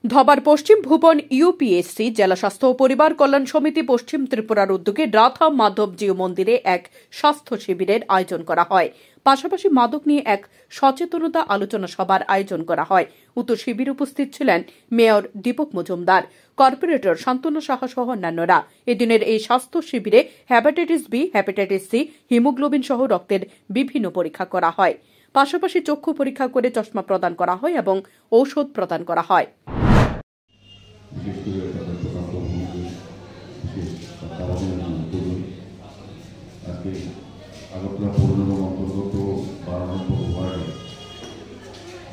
ধবার পশ্চিম ভুবন UPSC জেলা স্বাস্থ্য ও পরিবার কল্যাণ সমিতি পশ্চিম ত্রিপুরার উদ্যোগে রাধা মাধবজিউ মন্দিরে এক স্বাস্থ্য শিবিরের আয়োজন করা হয়। পাশাপাশি মাদক নিয়ে এক সচেতনতা আলোচনা সভার আয়োজন করা হয়। উক্ত শিবিরে উপস্থিত ছিলেন মেয়র দীপক মজুমদার, কর্পোরেটর শান্তনু সাহা সহ অন্যান্যরা। এদিনের এই স্বাস্থ্য শিবিরে hepatitis B, hepatitis C, haemoglobin সহ রক্তের বিভিন্ন পরীক্ষা করা হয়। পাশাপাশি চক্ষু পরীক্ষা করে চশমা প্রদান করা হয় এবং ঔষধ প্রদান করা হয়। আগরতলা পৌর নিগম অন্তর্গত 12 নম্বর ওয়ার্ডে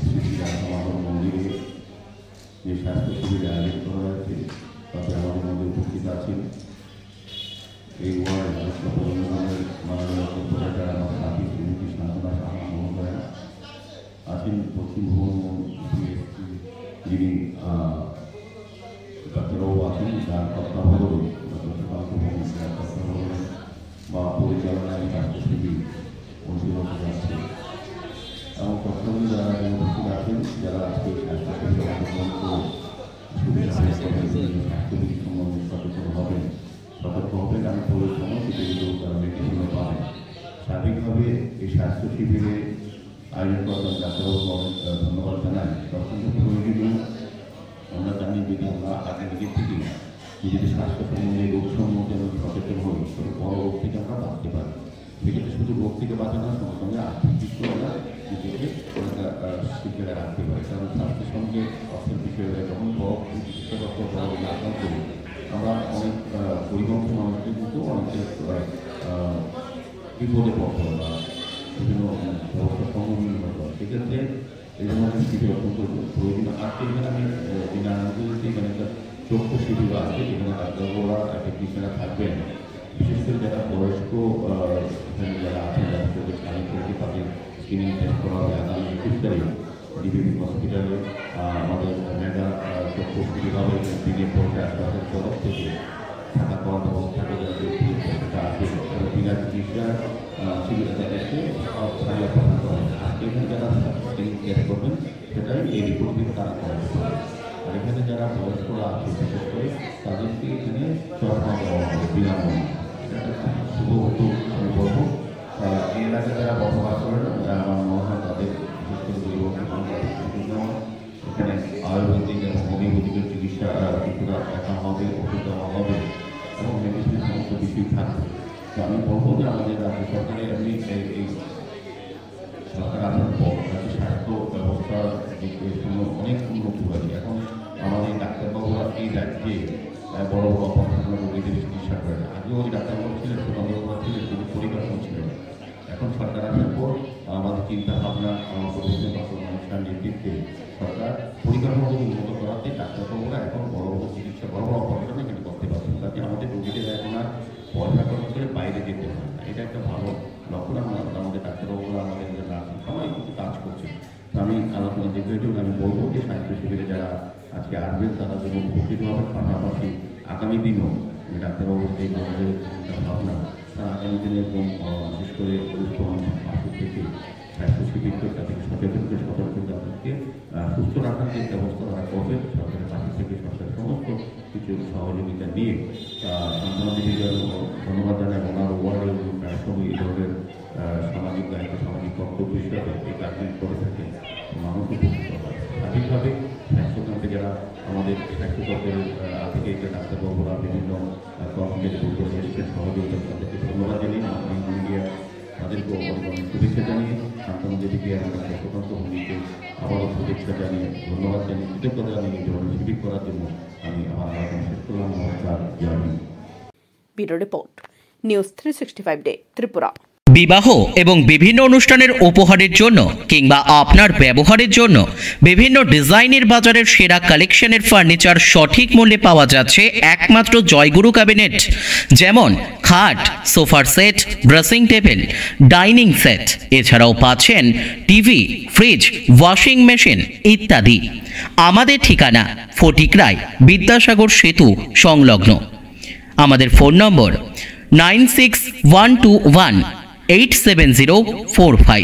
শ্রী শ্রী রাধা মাধব মন্দিরে যে স্বাস্থ্য শিবিরে আয়োজন করা হয়েছে তাতে আমাদের মধ্যে উপস্থিত আছেন এই ওয়ার্ডে আগরতলা পৌর নিগমের মাননীয় কর্পোরেটর আমার সাথী শ্রীমতী শান্তনা সাহা মহোদয়া আছেন, পশ্চিম ভুবন যিনি ডাক্তারবাবু আছেন, যার তত্ত্বাবধানে বা পরিচালনায় স্বাস্থ্য শিবির অনুশীলন যাচ্ছে এবং প্রথমে যারা উপস্থিত আছেন, যারা আজকে স্বাস্থ্য শিবিরে অংশগ্রহণ করে স্বাস্থ্যবিধি সম্বন্ধে সচেতন হবেন, সতর্ক হবেন, আমি পরিশ্রম সেগুলো তারা মেডিসিনও পাবেন। স্বাভাবিকভাবে এই স্বাস্থ্য শিবিরে আয়োজন করার ডাক্তারবাবু অনেক ধন্যবাদ জানাই। অত্যন্ত প্রয়োজনীয়। আমরা জানি যদি আমরা আগে নিজের থেকে নিজেদের স্বাস্থ্য সম্বন্ধে রোগ সম্বন্ধে আমরা সচেতন হই, তবে বড় রোগ থেকে আমরা বাঁচতে পারি। সেক্ষেত্রে শুধু রোগ থেকে বাঁচানোর সঙ্গে সঙ্গে আর্থিক দিকও আমরা নিজেকে শিখে রাখতে পারি। কারণ স্বাস্থ্যের সঙ্গে অর্থের বিষয়ে যখন বড় চিকিৎসাগত বড় আক্রান্ত করি, আমরা অনেক পরিবহন মানুষকে কিন্তু অনেকের বিপদে পড়তে হয় বা বিভিন্ন ব্যবস্থার সম্মুখীন হতে হয়। সেক্ষেত্রে এই ধরনের শিবির অত্যন্ত প্রয়োজনীয়। আজকে এখানে আমি এখানে একটা চক্ষু শিবির আছে, যেখানে ডাক্তারবাবুরা টেকনিশিয়ানরা থাকবেন। বিশেষ করে যারা বয়স্ক এখানে যারা আছেন, যারা চোখের স্ক্যানিং করতে তাদের স্ক্রিনিং টেস্ট করা হবে। আগামী 21 তারিখ ডিবিবি হসপিটালে আমাদের মেগা চক্ষু শিবির হবে। দিনের পরে আশপাশের তরফ থেকে থাকা খাওয়ার ব্যবস্থা করে সেটা আছে, বিনা চিকিৎসা শিবিরটা এসে ছাড়িয়ে প্রদান করা হবে। আজকে এখানে যারা স্ক্রিনিং টেস্ট করবেন সেটাই এই রিপোর্ট দিয়ে তারা করাতে পারবে। আর এখানে যারা বয়স্করা আছে বিশেষ করে তাদেরকে এখানে চশমা দেওয়া হবে বিনামূল্যে। এটা একটা শুভ উদ্যোগ আমি বলবো। এই এলাকায় যারা বসবাস করেন আমার মনে হয় তাদের বিশেষ করে এখানে আয়ুর্বেদিক এবং হোমিওপ্যাথিকের চিকিৎসা কিছুটা দেখা হবে, ওষুধ দেওয়া হবে এবং মেডিসিন সমস্ত কিছুই থাকবে। তো আমি বলবো যে আমাদের রাজ্য সরকারের এমনি এই সরকার আসার পর রাজ্য স্বাস্থ্য ব্যবস্থার জন্য অনেক উন্নতি হয়েছে। এখন আমাদের ডাক্তারবাবুরা এই রাজ্যে বড় বড় অপারেশন রোগীদের চিকিৎসা করেন। আগেও ওই ডাক্তারবাবু ছিলেন, সুন্দরবাবু ছিলেন, তিনি পরিকাঠামো ছিলেন। এখন সরকার আসার পর আমাদের চিন্তাভাবনা অনুষ্ঠান নেতৃত্বে সরকার পরিকাঠামোকে উন্নত করাতে ডাক্তারবাবুরা এখন বড় বড় চিকিৎসা বড় বড় অপারেশন এখানে করতে পারছেন, তাতে আমাদের রোগীদের এখন আর পয়সা খরচ করে বাইরে যেতে হয় না। এটা একটা ভালো লক্ষণ। আমাদের ডাক্তারবাবুরা আমাদের নার্সিং সবাই কিন্তু কাজ করছে। তো আমি আলোচনা দেখতে আমি বলবো যে স্বাস্থ্য শিবিরে যারা আজকে আসবেন তারা জন্য উপস্থিত হবেন। পাশাপাশি আগামী দিনও ডাক্তারবাবুর এই ধরনের ভাবনা তারা আগামী দিনে একদম বিশেষ করে পাশে থেকে স্বাস্থ্য শিবিরকে তাদেরকে সচেতন করে সতর্ক তাদেরকে সুস্থ রাখার যে ব্যবস্থা তারা করবেন সরকারের পাশে থেকে সরকারের সমস্ত কিছু সহযোগিতা নিয়ে সান্ত্বনা দেবীকে ধন্যবাদ জানাই। ওনার ওয়ার্ডে সময় এই ধরনের সামাজিক দায়িত্ব সামাজিক কর্তব্য হিসাবে এই কাজগুলি করে থাকেন, মানুষ উপকৃত হয়। স্বাভাবিকভাবে স্বাস্থ্যকেন্দ্রে যারা আমাদের স্বাস্থ্য দপ্তরের আধিকারিক ডাক্তারবাবুরা বিভিন্ন কর্মীদের করে এসেছেন সহযোগিতা তাদেরকে ধন্যবাদ জানিয়ে মিডিয়া তাদেরকে অনেক শুভেচ্ছা জানিয়ে শান্তনু দেবীকে আমরা স্বাস্থ্যতন্ত্র ভূমিকে আবারও শুভেচ্ছা জানিয়ে ধন্যবাদ জানিয়ে কৃতজ্ঞতা জানিয়ে এই ধরনের শিবির করার জন্য আমি আমার আলোচনা শেষ করলাম। নমস্কার, জয় হিন্দ। Bureau report, news 365 day, Tripura. বিবাহ এবং বিভিন্ন অনুষ্ঠানের উপহারের জন্য কিংবা আপনার ব্যবহারের জন্য বিভিন্ন ডিজাইনের বাজারের সেরা কালেকশনের ফার্নিচার সঠিক মূল্যে পাওয়া যাচ্ছে একমাত্র জয়গুরু ক্যাবিনেট। যেমন খাট, সোফার set, dressing table, dining set, এছাড়াও পাচ্ছেন টিভি, ফ্রিজ, ওয়াশিং মেশিন ইত্যাদি। আমাদের ঠিকানা ফটিকরায় বিদ্যাসাগর সেতু সংলগ্ন। আমাদের ফোন নম্বর 9612187045।